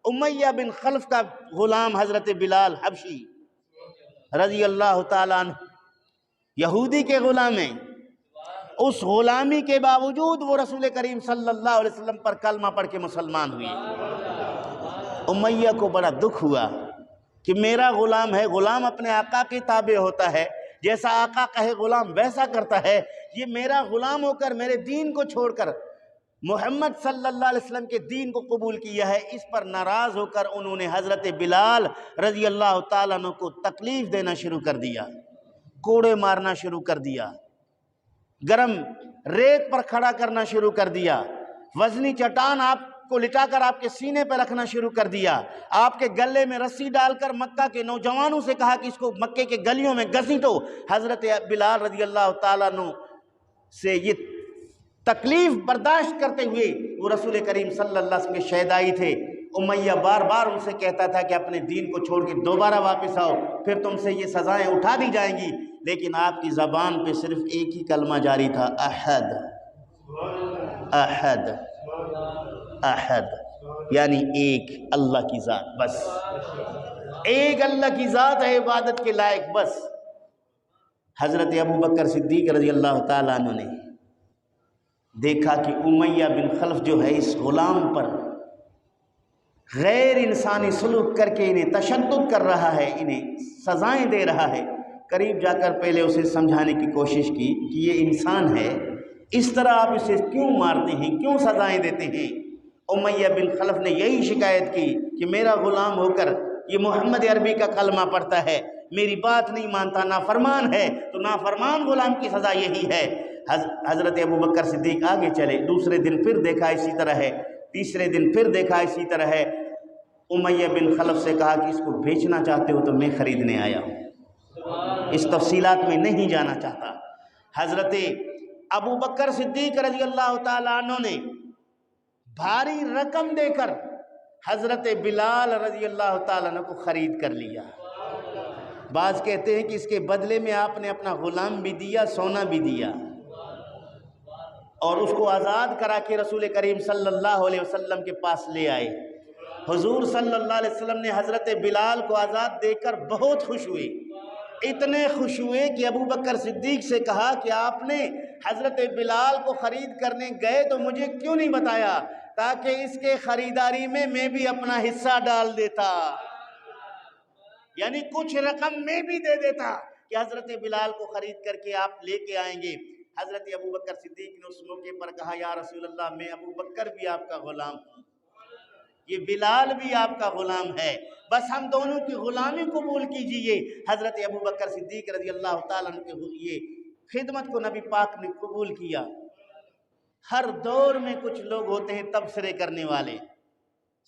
امیہ بن خلف کا غلام حضرت بلال حبشی رضی اللہ تعالیٰ عنہ یہودی کے غلام ہیں، اس غلامی کے باوجود وہ رسول کریم صلی اللہ علیہ وسلم پر کلمہ پڑھ کے مسلمان ہوئے۔ امیہ کو بڑا دکھ ہوا کہ میرا غلام ہے، غلام اپنے آقا کے تابع ہوتا ہے، جیسا آقا کہے غلام ویسا کرتا ہے، یہ میرا غلام ہو کر میرے دین کو چھوڑ کر محمد صلی اللہ علیہ وسلم کے دین کو قبول کیا ہے۔ اس پر ناراض ہو کر انہوں نے حضرت بلال رضی اللہ تعالیٰ عنہ کو تکلیف دینا شروع کر دیا، کوڑے مارنا شروع کر دیا، گرم ریت پر کھڑا کرنا شروع کر دیا، وزنی چٹان آپ کو لٹا کر آپ کے سینے پہ رکھنا شروع کر دیا، آپ کے گلے میں رسی ڈال کر مکہ کے نوجوانوں سے کہا کہ اس کو مکے کے گلیوں میں گھسیٹو۔ حضرت بلال رضی اللہ تعالیٰ عنہ سے یہ تکلیف برداشت کرتے ہوئے وہ رسول کریم صلی اللہ علیہ وسلم کے شہدائی تھے۔ امیہ بار بار ان سے کہتا تھا کہ اپنے دین کو چھوڑ کے دوبارہ واپس آؤ، پھر تم سے یہ سزائیں اٹھا دی جائیں گی، لیکن آپ کی زبان پہ صرف ایک ہی کلمہ جاری تھا، احد احد احد، یعنی ایک اللہ کی ذات، بس ایک اللہ کی ذات ہے عبادت کے لائق، بس۔ حضرت ابوبکر صدیق رضی اللہ تعالیٰ عنہ نے دیکھا کہ امیہ بن خلف جو ہے اس غلام پر غیر انسانی سلوک کر کے انہیں تشدد کر رہا ہے، انہیں سزائیں دے رہا ہے۔ قریب جا کر پہلے اسے سمجھانے کی کوشش کی کہ یہ انسان ہے، اس طرح آپ اسے کیوں مارتے ہیں، کیوں سزائیں دیتے ہیں؟ امیہ بن خلف نے یہی شکایت کی کہ میرا غلام ہو کر یہ محمد عربی کا کلمہ پڑھتا ہے، میری بات نہیں مانتا، نافرمان ہے، تو نافرمان غلام کی سزا یہی ہے۔ حضرت ابوبکر صدیق آگے چلے، دوسرے دن پھر دیکھا اسی طرح ہے، تیسرے دن پھر دیکھا اسی طرح ہے۔ امیہ بن خلف سے کہا کہ اس کو بیچنا چاہتے ہو تو میں خریدنے آیا ہوں، اس تفصیلات میں نہیں جانا چاہتا۔ حضرت ابوبکر صدیق رضی اللہ تعالیٰ عنہ نے بھاری رقم دے کر حضرت بلال رضی اللہ تعالیٰ عنہ کو خرید کر لیا۔ بعض کہتے ہیں کہ اس کے بدلے میں آپ نے اپنا غلام بھی دیا، سونا بھی دیا، اور اس کو آزاد کرا کے رسول کریم صلی اللہ علیہ وسلم کے پاس لے آئے۔ حضور صلی اللہ علیہ وسلم نے حضرت بلال کو آزاد دے کر بہت خوش ہوئے، اتنے خوش ہوئے کہ ابوبکر صدیق سے کہا کہ آپ نے حضرت بلال کو خرید کرنے گئے تو مجھے کیوں نہیں بتایا، تاکہ اس کے خریداری میں بھی اپنا حصہ ڈال دیتا، یعنی کچھ رقم میں بھی دے دیتا کہ حضرت بلال کو خرید کر کے آپ لے کے آئیں گے۔ حضرت ابوبکر صدیق نے اس موقع پر کہا یا رسول اللہ، میں ابوبکر بھی آپ کا غلام ہوں، یہ بلال بھی آپ کا غلام ہے، بس ہم دونوں کی غلامی قبول کیجئے۔ حضرت ابوبکر صدیق رضی اللہ تعالیٰ عنہ کے یہ خدمت کو نبی پاک نے قبول کیا۔ ہر دور میں کچھ لوگ ہوتے ہیں تبصرے کرنے والے،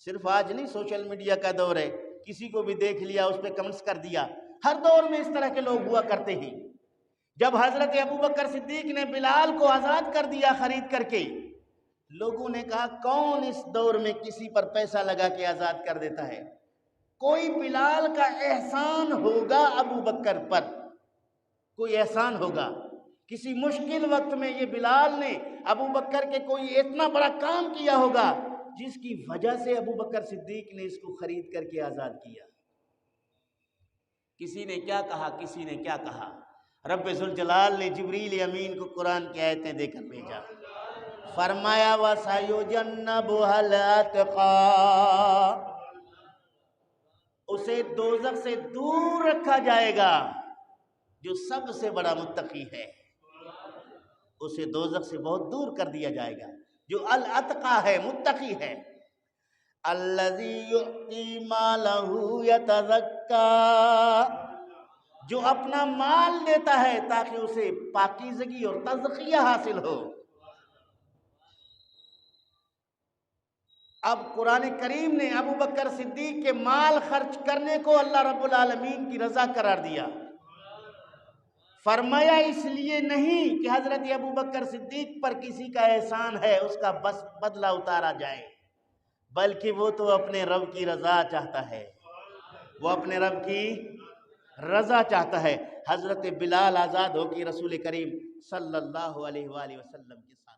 صرف آج نہیں، سوشل میڈیا کا دور ہے، کسی کو بھی دیکھ لیا اس پہ کمنٹس کر دیا، ہر دور میں اس طرح کے لوگ ہوا کرتے ہیں۔ جب حضرت ابوبکر صدیق نے بلال کو آزاد کر دیا خرید کر کے، لوگوں نے کہا کون اس دور میں کسی پر پیسہ لگا کے آزاد کر دیتا ہے؟ کوئی بلال کا احسان ہوگا ابوبکر پر، کوئی احسان ہوگا، کسی مشکل وقت میں یہ بلال نے ابوبکر کے کوئی اتنا بڑا کام کیا ہوگا جس کی وجہ سے ابوبکر صدیق نے اس کو خرید کر کے آزاد کیا۔ کسی نے کیا کہا، کسی نے کیا کہا، رب ذوالجلال نے جبریل امین کو قرآن کی آیتیں دے کر بھیجا، فرمایا وَسَيُجَنَّبُهَا الْأَتْقَى، اسے دوزخ سے دور رکھا جائے گا جو سب سے بڑا متقی ہے، اسے دوزخ سے بہت دور کر دیا جائے گا جو الاتقی ہے، متقی ہے۔ الذی یؤتی مالہ یتزکیٰ، جو اپنا مال دیتا ہے تاکہ اسے پاکیزگی اور تزکیہ حاصل ہو۔ اب قرآن کریم نے ابوبکر صدیق کے مال خرچ کرنے کو اللہ رب العالمین کی رضا قرار دیا، فرمایا اس لیے نہیں کہ حضرت ابوبکر صدیق پر کسی کا احسان ہے اس کا بس بدلہ اتارا جائے، بلکہ وہ تو اپنے رب کی رضا چاہتا ہے، وہ اپنے رب کی رضا چاہتا ہے۔ حضرت بلال آزاد ہو کے رسول کریم صلی اللہ علیہ وآلہ وسلم کے ساتھ